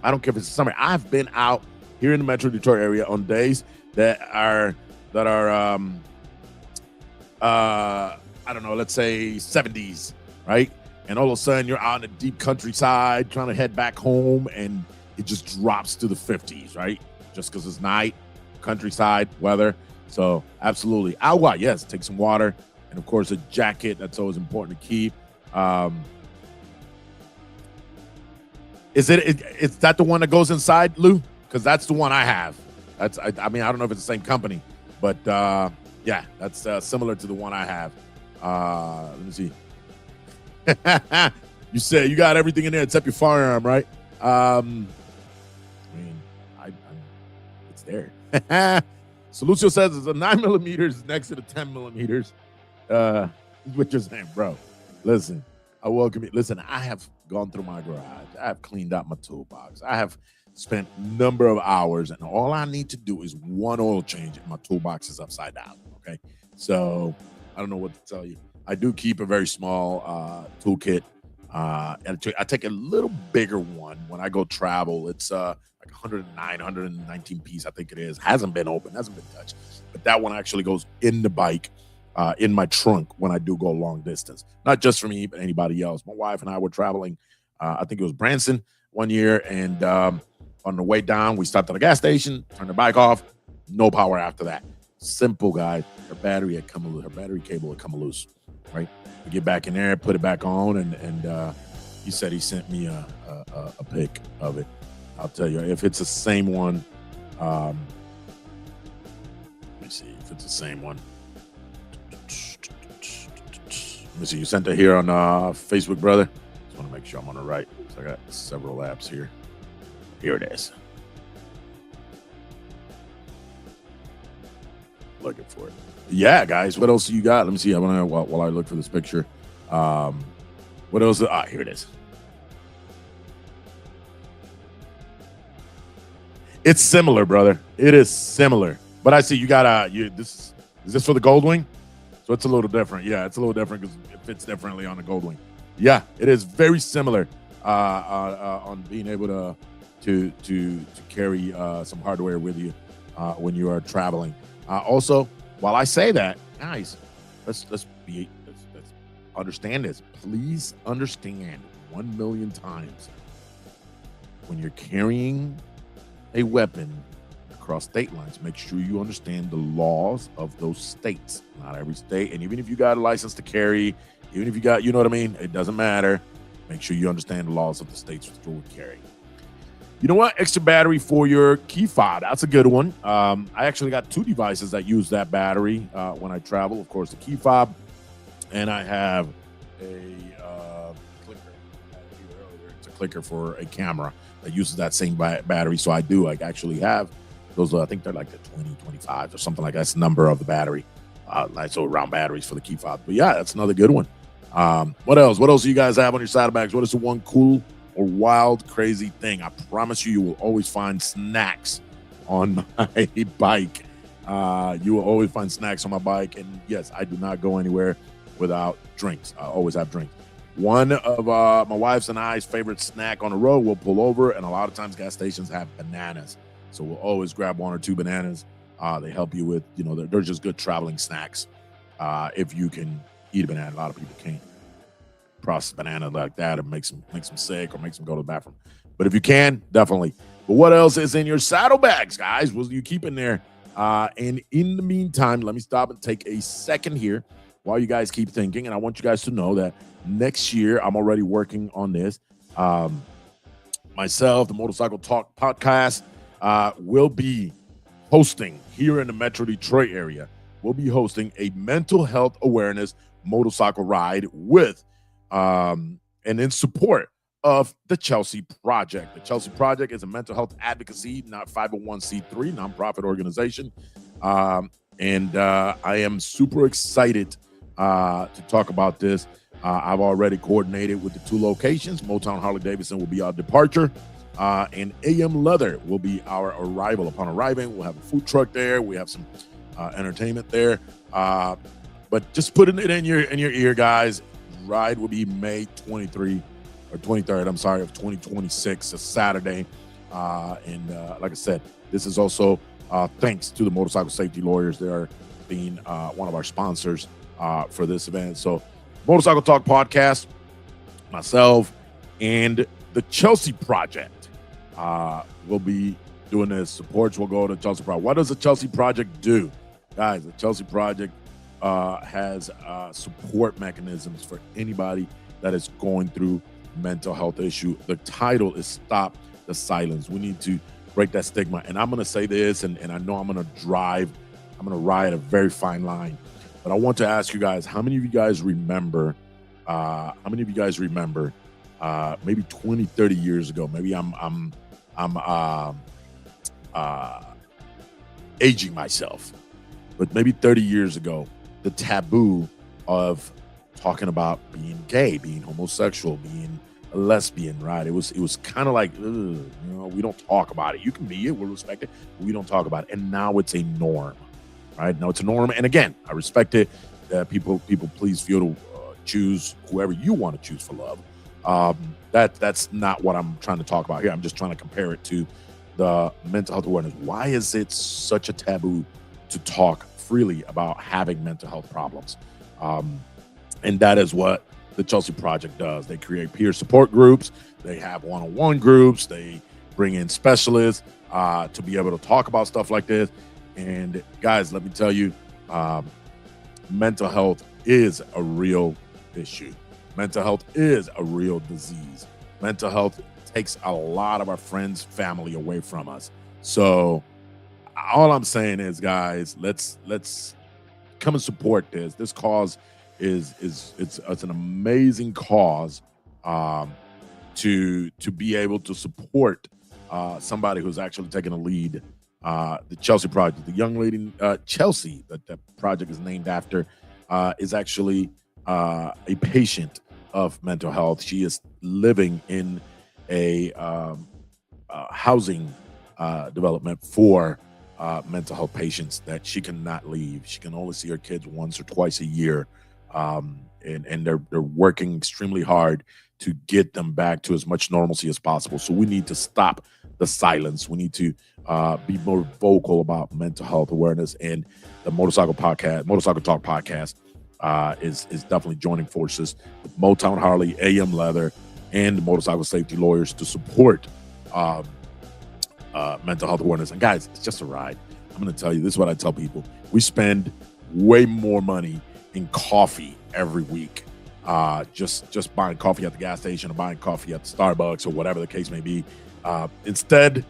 I don't care if it's summer. I've been out here in the Metro Detroit area on days that are I don't know, let's say 70s, right? And all of a sudden you're out in the deep countryside trying to head back home, and it just drops to the 50s, right? Just because it's night, countryside weather. So absolutely. Yes, take some water, and of course a jacket. That's always important to keep. Is that the one that goes inside, Lou? Because that's the one I have. I mean, I don't know if it's the same company, but yeah, that's similar to the one I have. Let me see. You said you got everything in there except your firearm, right? I mean, it's there. So Lucio says it's a 9mm next to the 10mm. What you're saying, bro. Listen, I welcome you. Listen, I have gone through my garage. I have cleaned out my toolbox. I have spent a number of hours, and all I need to do is one oil change, and my toolbox is upside down. Okay, so I don't know what to tell you. I do keep a very small toolkit, and I take a little bigger one when I go travel. It's like 119 piece, I think it is. Hasn't been opened, hasn't been touched, but that one actually goes in the bike, in my trunk when I do go long distance. Not just for me, but anybody else. My wife and I were traveling. I think it was Branson one year, and on the way down, we stopped at a gas station, turned the bike off, no power after that. Simple, guy. Her battery cable had come loose. Right, we get back in there, put it back on, and he said he sent me a pic of it. I'll tell you if it's the same one. Let me see if it's the same one. Let me see. You sent it here on Facebook, brother. Just want to make sure I'm on the right. So I got several apps here. Here it is. Looking for it. Yeah, guys. What else do you got? Let me see. While I look for this picture. What else? Here it is. It's similar, brother. It is similar. But I see you got is this for the Goldwing? So it's a little different. Yeah, it's a little different because it fits differently on the Goldwing. Yeah, it is very similar on being able to carry some hardware with you when you are traveling. Also, while I say that, guys, let's understand this. Please understand 1 million times when you're carrying a weapon across state lines, make sure you understand the laws of those states. Not every state, and even if you got a license to carry, even if you got, you know what I mean, it doesn't matter. Make sure you understand the laws of the states you're carrying. You know what? Extra battery for your key fob. That's a good one. I actually got two devices that use that battery when I travel. Of course, the key fob, and I have a clicker. It's a clicker for a camera that uses that same battery. So I actually have those. I think they're like the 2025 or something like that. That's the number of the battery. So round batteries for the key fob. But yeah, that's another good one. What else? What else do you guys have on your saddlebags? What is the one cool or wild, crazy thing? I promise you will always find snacks on my bike. You will always find snacks on my bike. And yes, I do not go anywhere without drinks. I always have drinks. One of my wife's and I's favorite snack on the road, we'll pull over, and a lot of times gas stations have bananas. So we'll always grab 1 or 2 bananas. They help you with, they're just good traveling snacks. If you can eat a banana, a lot of people can't. Processed banana like that, it makes them sick or makes them go to the bathroom. But if you can, definitely. But what else is in your saddlebags, guys? What do you keep in there? And in the meantime, let me stop and take a second here while you guys keep thinking. And I want you guys to know that next year, I'm already working on this. myself, the Motorcycle Talk podcast, will be hosting here in the Metro Detroit area. We'll be hosting a mental health awareness motorcycle ride with and in support of the Chelsea Project. The Chelsea Project is a mental health advocacy, not 501c3 nonprofit organization. And I am super excited to talk about this. I've already coordinated with the 2 locations. Motown Harley-Davidson will be our departure, and AM Leather will be our arrival. Upon arriving, we'll have a food truck there. We have some entertainment there. But just putting it in your ear, guys. Ride will be May 23 or 23rd. I'm sorry, of 2026, a Saturday. And like I said, this is also thanks to the Motorcycle Safety Lawyers. They are being one of our sponsors for this event. So, Motorcycle Talk podcast, myself, and the Chelsea Project will be doing this. Supports will go to Chelsea Project. What does the Chelsea Project do? Guys, the Chelsea Project has support mechanisms for anybody that is going through mental health issue. The title is Stop the Silence. We need to break that stigma. And I'm going to say this, and I know I'm going to ride a very fine line. But I want to ask you guys, how many of you guys remember, maybe 20, 30 years ago, maybe I'm aging myself, but maybe 30 years ago, the taboo of talking about being gay, being homosexual, being a lesbian, right? It was kind of like, we don't talk about it. You can be it, we'll respect it, but we don't talk about it. And now it's a norm. Right now, it's a norm, and again, I respect it. People, please feel to choose whoever you want to choose for love. That's not what I'm trying to talk about here. I'm just trying to compare it to the mental health awareness. Why is it such a taboo to talk freely about having mental health problems? And that is what the Chelsea Project does. They create peer support groups. They have one-on-one groups. They bring in specialists to be able to talk about stuff like this. And guys, let me tell you, mental health is a real issue. Mental health is a real disease. Mental health takes a lot of our friends, family away from us. So all I'm saying is, guys, let's come and support this. This cause is an amazing cause to be able to support somebody who's actually taking a lead. The Chelsea Project, the young lady Chelsea that the project is named after, is actually a patient of mental health. She is living in a housing development for mental health patients that she cannot leave. She can only see her kids once or twice a year, and they're working extremely hard to get them back to as much normalcy as possible. So we need to stop the silence. We need to be more vocal about mental health awareness, and the Motorcycle Talk podcast is definitely joining forces with Motown Harley, AM Leather, and the Motorcycle Safety Lawyers to support mental health awareness. And guys, it's just a ride. I'm going to tell you, this is what I tell people. We spend way more money in coffee every week, just buying coffee at the gas station or buying coffee at the Starbucks or whatever the case may be. Instead,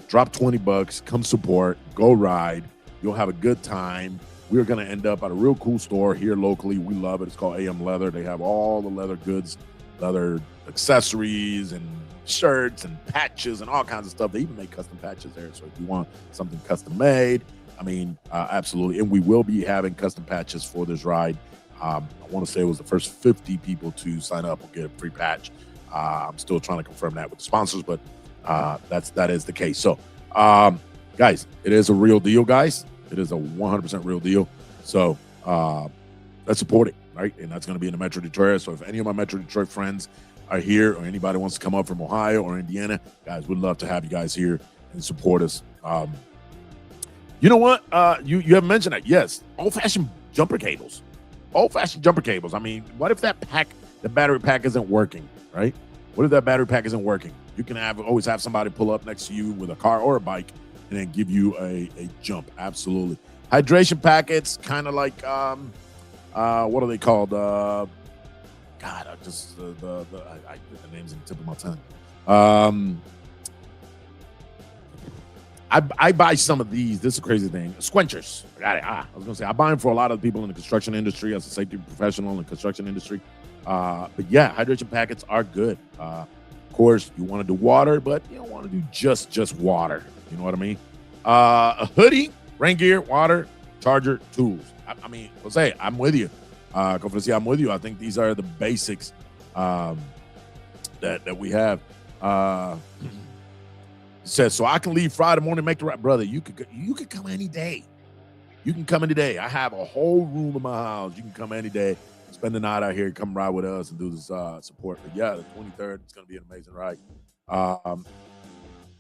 drop $20, come support, go ride. You'll have a good time. We're going to end up at a real cool store here locally. We love it. It's called AM Leather. They have all the leather goods, leather accessories and shirts and patches and all kinds of stuff. They even make custom patches there. So if you want something custom made, I mean, absolutely. And we will be having custom patches for this ride. I want to say it was the first 50 people to sign up will get a free patch. I'm still trying to confirm that with the sponsors, but that is the case. So, guys, it is a real deal, guys. It is a 100% real deal. So let's support it, right? And that's going to be in the Metro Detroit. So if any of my Metro Detroit friends are here, or anybody wants to come up from Ohio or Indiana, guys, we'd love to have you guys here and support us. You know what? You haven't mentioned that. Yes, old-fashioned jumper cables. Old-fashioned jumper cables. I mean, what if the battery pack isn't working, right? What if that battery pack isn't working? You can always have somebody pull up next to you with a car or a bike and then give you a jump. Absolutely. Hydration packets, kind of like, what are they called? God, I just, I get the names on the tip of my tongue. Um, I buy some of these. This is a crazy thing. Squenchers. I got it. I was gonna say I buy them for a lot of the people in the construction industry as a safety professional in the construction industry. But yeah, hydration packets are good. Of course, you want to do water, but you don't want to do just water. You know what I mean? A hoodie, rain gear, water, charger, tools. I mean, Jose, I'm with you. I'm with you. I think these are the basics that we have. Says, so I can leave Friday morning, make the right brother. You could come any day. You can come any day. I have a whole room in my house. You can come any day, spend the night out here, come ride with us and do this support. But yeah, the 23rd, it's going to be an amazing ride.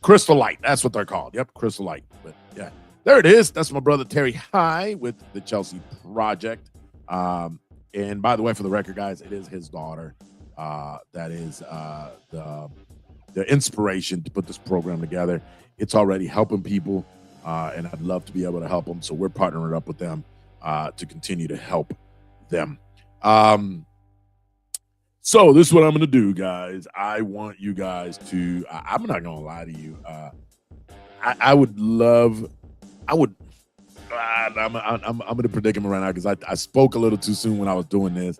Crystal Light, that's what they're called. Yep, Crystal Light. But yeah, there it is. That's my brother Terry High with the Chelsea Project. And by the way, for the record, guys, it is his daughter that is the inspiration to put this program together. It's already helping people, and I'd love to be able to help them. So we're partnering up with them to continue to help them. So this is what I'm going to do, guys. I want you guys to, I'm not going to lie to you. I'm in a predicament right now because I spoke a little too soon when I was doing this.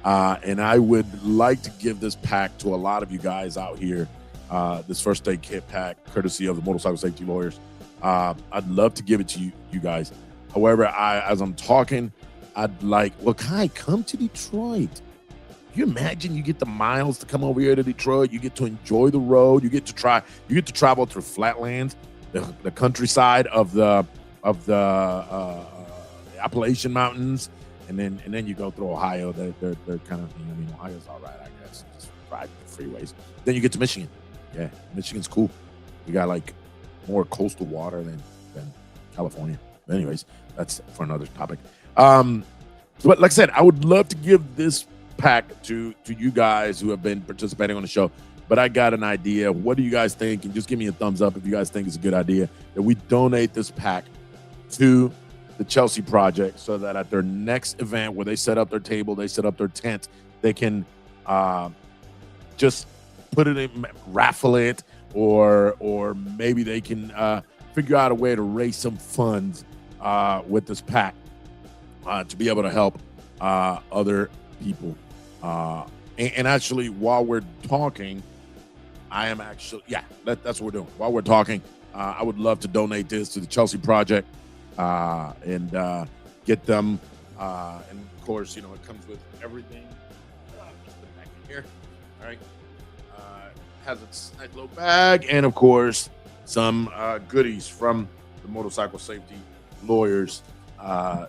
And I would like to give this pack to a lot of you guys out here. This first aid kit pack, courtesy of the Motorcycle Safety Lawyers. I'd love to give it to you guys. However, as I'm talking, I'd like, well, Kai, come to Detroit. Can you imagine you get the miles to come over here to Detroit? You get to enjoy the road. You get to travel through flatlands, the countryside of the Appalachian Mountains, and then you go through Ohio. They're kind of, I mean, Ohio's all right, I guess. Just ride the freeways. Then you get to Michigan. Yeah, Michigan's cool. We got like more coastal water than California. But anyways, that's for another topic. But like I said, I would love to give this pack to you guys who have been participating on the show. But I got an idea. What do you guys think? And just give me a thumbs up if you guys think it's a good idea that we donate this pack to the Chelsea Project so that at their next event where they set up their table, they set up their tent, they can just put it in, raffle it, or maybe they can figure out a way to raise some funds with this pack to be able to help other people. And actually, while we're talking, I am actually, that's what we're doing. While we're talking, I would love to donate this to the Chelsea Project and get them. And of course, it comes with everything. Just put it back in here. All right. Has its nice little bag, and of course, some goodies from the Motorcycle Safety Lawyers.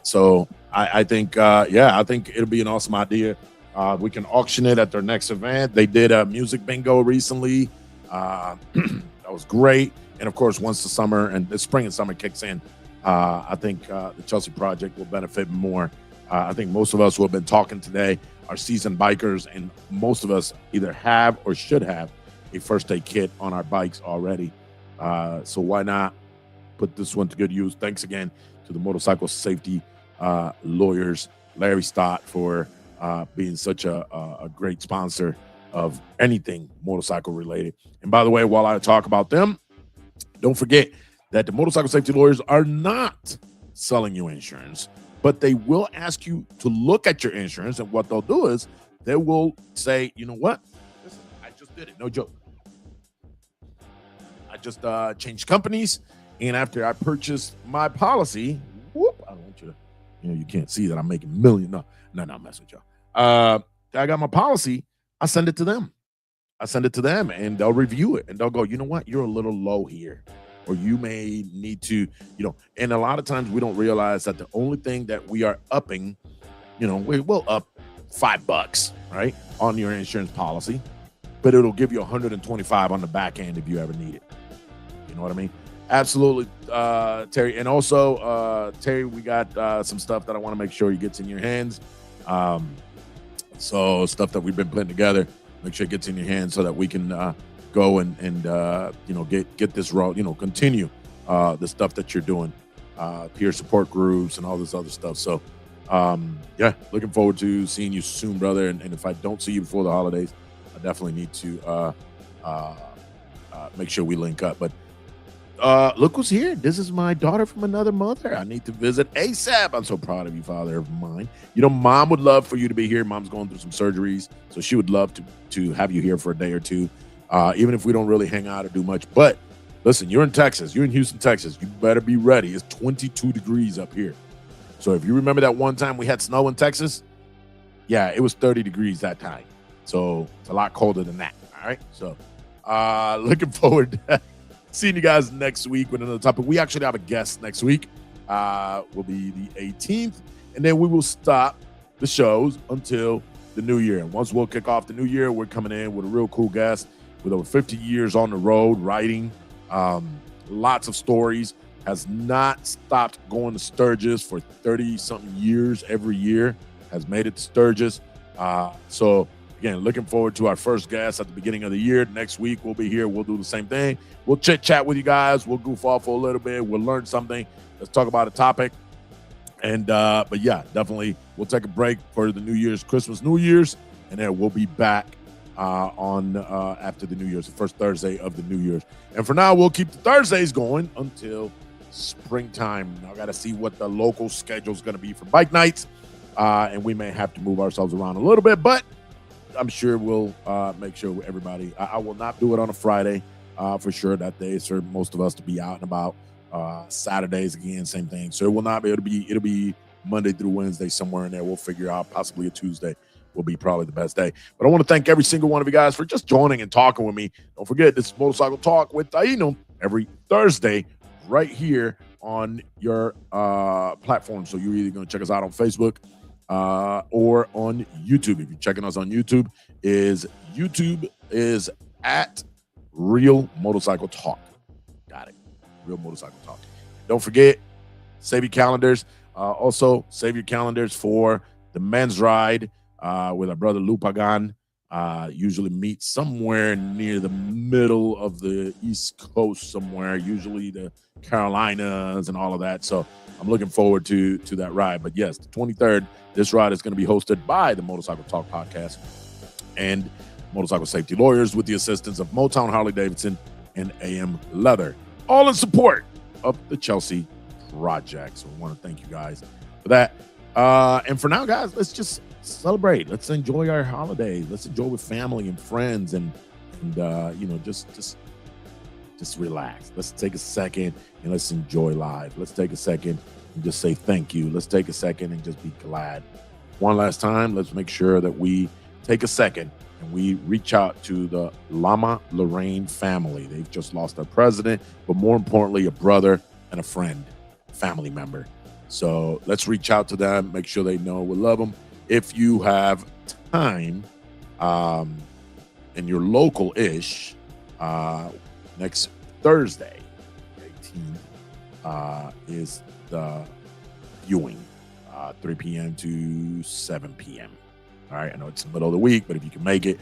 So I think, I think it'll be an awesome idea. We can auction it at their next event. They did a music bingo recently. That was great. And of course, once the spring and summer kicks in, I think the Chelsea Project will benefit more. I think most of us who have been talking today are seasoned bikers, and most of us either have or should have a first aid kit on our bikes already. So why not put this one to good use? Thanks again to the Motorcycle Safety Lawyers, Larry Stott, for being such a great sponsor of anything motorcycle related. And by the way, while I talk about them, don't forget that the Motorcycle Safety Lawyers are not selling you insurance, but they will ask you to look at your insurance. And what they'll do is they will say, you know what? Listen, I just did it. No joke. I just changed companies. And after I purchased my policy, I don't want you to, you can't see that I'm making millions. No, I'm messing with y'all. I got my policy. I send it to them. And they'll review it. And they'll go, you know what? You're a little low here. Or you may need to, and a lot of times we don't realize that the only thing that we are upping, we'll up $5, right, on your insurance policy, but it'll give you $125 on the back end if you ever need it. You know what I mean? Absolutely, Terry. And also, Terry, we got some stuff that I want to make sure he gets in your hands. So stuff that we've been putting together, make sure it gets in your hands so that we can go and get this road, continue the stuff that you're doing, peer support groups and all this other stuff. So, looking forward to seeing you soon, brother. And if I don't see you before the holidays, I definitely need to make sure we link up. But look who's here. This is my daughter from another mother. I need to visit ASAP. I'm so proud of you, father of mine. You know, mom would love for you to be here. Mom's going through some surgeries, so she would love to have you here for a day or two, even if we don't really hang out or do much. But listen, you're in Texas. You're in Houston, Texas. You better be ready. It's 22 degrees up here. So if you remember that one time we had snow in Texas, yeah, it was 30 degrees that time. So it's a lot colder than that. All right. So looking forward to seeing you guys next week with another topic. We actually have a guest next week. Will be the 18th. And then we will stop the shows until the new year. And once we'll kick off the new year, we're coming in with a real cool guest with over 50 years on the road, writing lots of stories, has not stopped going to Sturgis for 30-something years every year, has made it to Sturgis. So, again, looking forward to our first guest at the beginning of the year. Next week, we'll be here. We'll do the same thing. We'll chit-chat with you guys. We'll goof off for a little bit. We'll learn something. Let's talk about a topic. And, but, yeah, definitely we'll take a break for the New Year's, Christmas, New Year's, and then we'll be back on after the New Year's, the first Thursday of the New Year's. And for now, we'll keep the Thursdays going until springtime. Now, I got to see what the local schedule is going to be for bike nights, and we may have to move ourselves around a little bit, but I'm sure we'll make sure everybody. I will not do it on a Friday for sure. That day is for most of us to be out and about. Saturdays again, same thing. So it will not be. It'll be Monday through Wednesday somewhere in there. We'll figure out. Possibly a Tuesday will be probably the best day. But I want to thank every single one of you guys for just joining and talking with me. Don't forget, this is Motorcycle Talk with Taino every Thursday right here on your platform. So you're either going to check us out on Facebook or on YouTube. If you're checking us on YouTube, YouTube is at Real Motorcycle Talk. Got it. Real Motorcycle Talk. Don't forget, save your calendars. Also, save your calendars for the men's ride with our brother Lou Pagan. Usually meet somewhere near the middle of the East Coast somewhere, usually the Carolinas and all of that. So I'm looking forward to that ride. But yes, the 23rd, this ride is going to be hosted by the Motorcycle Talk podcast and Motorcycle Safety Lawyers with the assistance of Motown Harley-Davidson and AM Leather, all in support of the Chelsea Project. So I want to thank you guys for that. And for now, guys, let's just celebrate. Let's enjoy our holidays. Let's enjoy with family and friends and you know, just relax. Let's take a second and let's enjoy life. Let's take a second and just say thank you. Let's take a second and just be glad. One last time, let's make sure that we take a second and we reach out to the Lama Lorraine family. They've just lost their president, but more importantly, a brother and a friend, family member. So let's reach out to them, make sure they know we love them. If you have time and you're local-ish, next Thursday, 18th, is the viewing, 3 p.m. to 7 p.m. All right, I know it's the middle of the week, but if you can make it,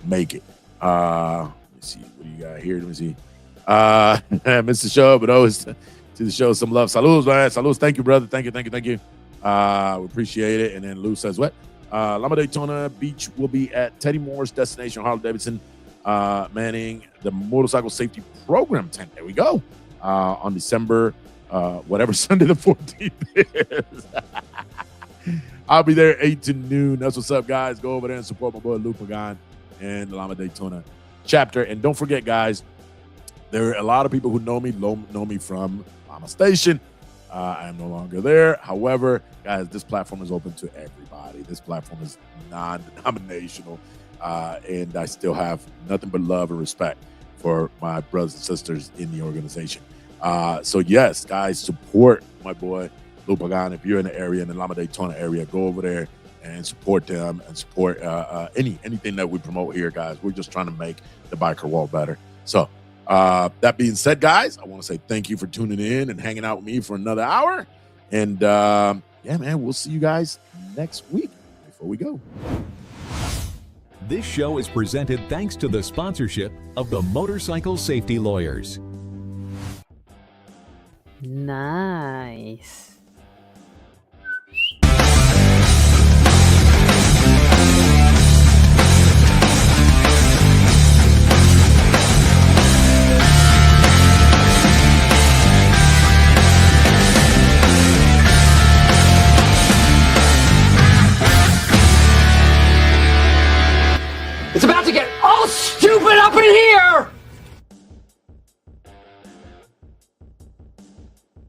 make it. Let me see, what do you got here? Let me see. Missed the show, but always to the show some love. Saludos, man. Saludos. Thank you, brother. Thank you. We appreciate it. And then Lou says what? Lama Daytona Beach will be at Teddy Moore's Destination Harley-Davidson, manning the Motorcycle Safety Program tent. There we go. On December, whatever Sunday the 14th is. I'll be there 8 to noon. That's what's up, guys. Go over there and support my boy Lou Pagan and the Lama Daytona chapter. And don't forget, guys, there are a lot of people who know me from Lama Station. I am no longer there. However, guys, this platform is open to everybody. This platform is non-denominational, and I still have nothing but love and respect for my brothers and sisters in the organization. So yes, guys, support my boy Lou Pagan. If you're in the area, in the Lama Daytona area, go over there and support them and support anything that we promote here, guys. We're just trying to make the biker world better. So that being said, guys, I want to say thank you for tuning in and hanging out with me for another hour. And yeah, man, we'll see you guys next week. Before we go, this show is presented thanks to the sponsorship of the Motorcycle Safety Lawyers. Nice. get all stupid up in here!